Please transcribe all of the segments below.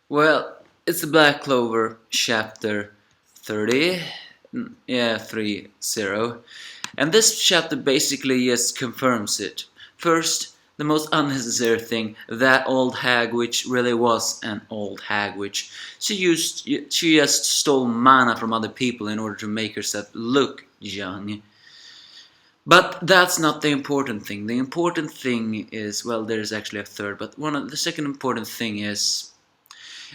Well, it's the Black Clover chapter 30. Yeah, 30. And this chapter basically just confirms it. First, the most unnecessary thing, that old hag witch really was an old hag witch. She just stole mana from other people in order to make herself look young. But that's not the important thing. The important thing is, well, there's actually a third, but the second important thing is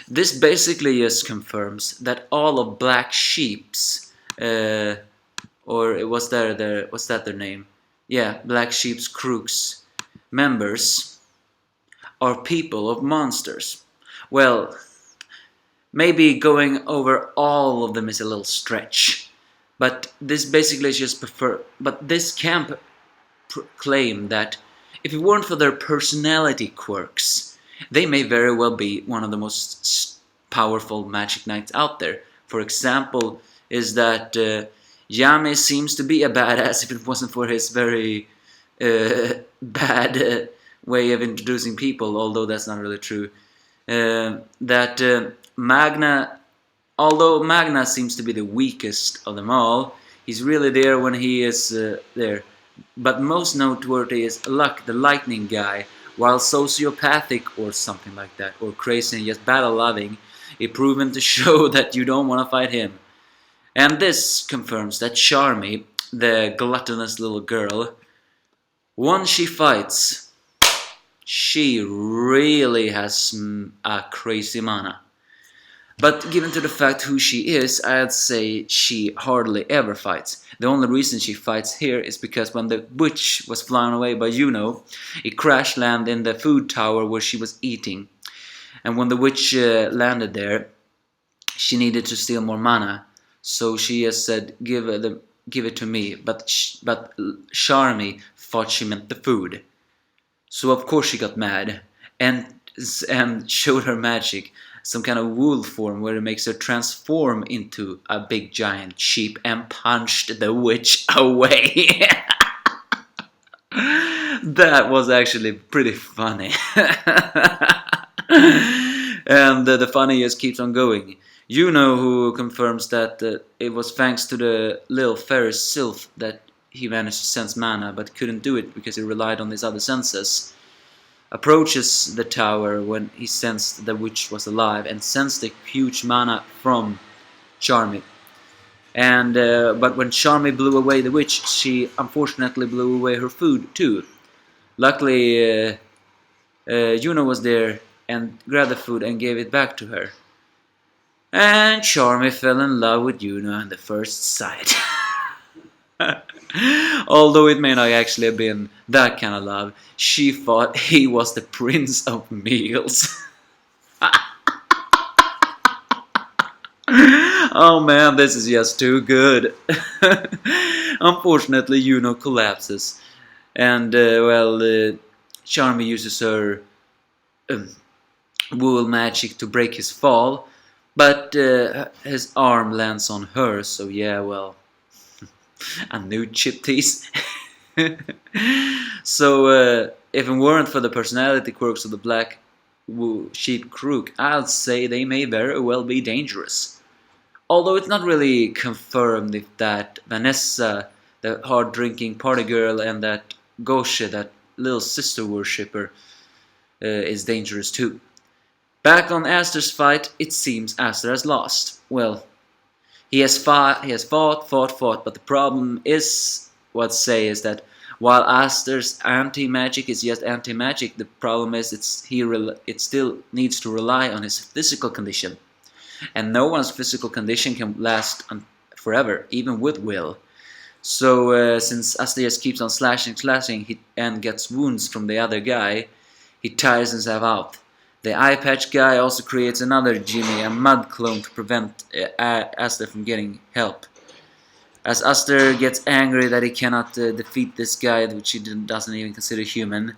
this basically just confirms that all of Black Sheep's, or what's that their name? Yeah, Black Sheep's Crook's members are people of monsters. Well, maybe going over all of them is a little stretch, but this basically is just But this camp claim that if it weren't for their personality quirks, they may very well be one of the most powerful magic knights out there. For example, is that Yami seems to be a badass if it wasn't for his very bad way of introducing people, although that's not really true. Magna, although Magna seems to be the weakest of them all, he's really there when he is there. But most noteworthy is Luck, the lightning guy, while sociopathic or something like that, or crazy and just battle-loving, is proven to show that you don't want to fight him. And this confirms that Charmy, the gluttonous little girl, once she fights, she really has a crazy mana. But given to the fact who she is, I'd say she hardly ever fights. The only reason she fights here is because when the witch was flown away by it crash landed in the food tower where she was eating. And when the witch landed there, she needed to steal more mana. So she just said, give it to me. But Charmy thought she meant the food. So of course she got mad and showed her magic. Some kind of wool form where it makes her transform into a big giant sheep and punched the witch away. That was actually pretty funny. And the funny just keeps on going. Who confirms that it was thanks to the little fairy Sylph that he managed to sense mana, but couldn't do it because he relied on his other senses. Approaches the tower when he sensed the witch was alive and sensed the huge mana from Charmy. And but when Charmy blew away the witch, she unfortunately blew away her food too. Luckily, was there and grabbed the food and gave it back to her. And Charmy fell in love with Yuno at the first sight. Although it may not actually have been that kind of love, she thought he was the prince of meals. Oh man, this is just too good. Unfortunately, collapses. And, Charmy uses her wool magic to break his fall, but his arm lands on her, so yeah, well, a new chip tease. So, if it weren't for the personality quirks of the Black Sheep Crook, I'd say they may very well be dangerous. Although it's not really confirmed if that Vanessa, the hard-drinking party girl, and that Goshe, that little sister worshipper, is dangerous too. Back on Aster's fight, it seems Aster has lost. Well, he has fought, but the problem is, is that while Aster's anti-magic is just anti-magic, the problem is it still needs to rely on his physical condition. And no one's physical condition can last forever, even with will. So since Aster just keeps on slashing and gets wounds from the other guy, he tires himself out. The eye patch guy also creates another Jimmy, a mud clone, to prevent Aster from getting help. As Aster gets angry that he cannot defeat this guy, which he doesn't even consider human,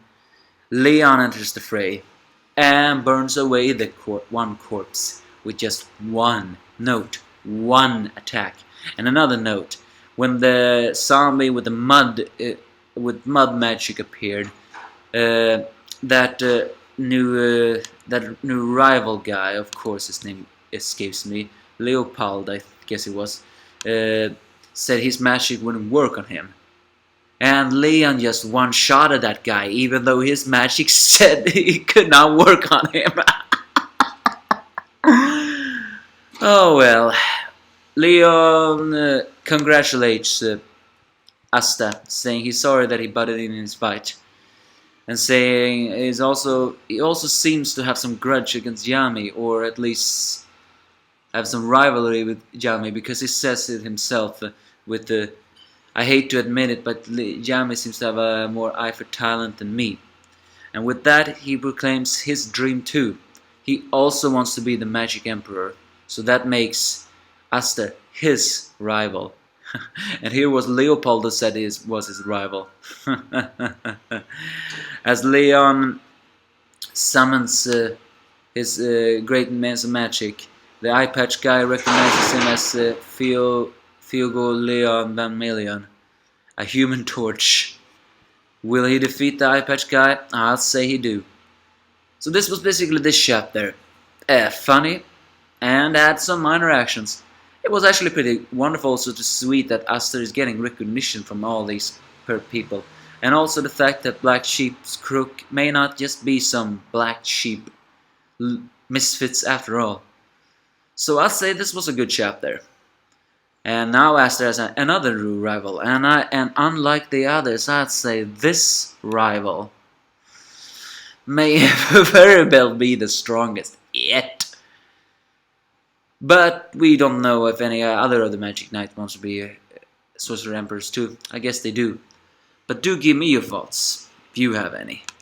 Leon enters the fray and burns away the one corpse with just one note, one attack. And another note, when the zombie with the mud magic appeared, that new that new rival guy, of course his name escapes me, Leopold I guess it was, said his magic wouldn't work on him. And Leon just one-shotted that guy, even though his magic said it could not work on him. Oh well. Leon congratulates Aster, saying he's sorry that he butted in his fight. And saying he also seems to have some grudge against Yami, or at least have some rivalry with Yami, because he says it himself with the I hate to admit it, but Yami seems to have a more eye for talent than me. And with that, he proclaims his dream too. He also wants to be the Magic Emperor, so that makes Aster his rival. And here was Leopold who said he was his rival. As Leon summons his great immense magic, the eye patch guy recognizes him as Fiogo Leon Van Million, a human torch. Will he defeat the eye patch guy? I'll say he do. So this was basically this chapter. Funny, and had some minor actions. It was actually pretty wonderful, also to sweet that Aster is getting recognition from all these people. And also the fact that Sheep Crook may not just be some black sheep misfits after all. So I'd say this was a good chapter. And now Aster has another rival, and unlike the others, I'd say this rival may very well be the strongest yet. But we don't know if any other of the Magic Knight wants to be Sorcerer Emperors too. I guess they do. But do give me your thoughts, if you have any.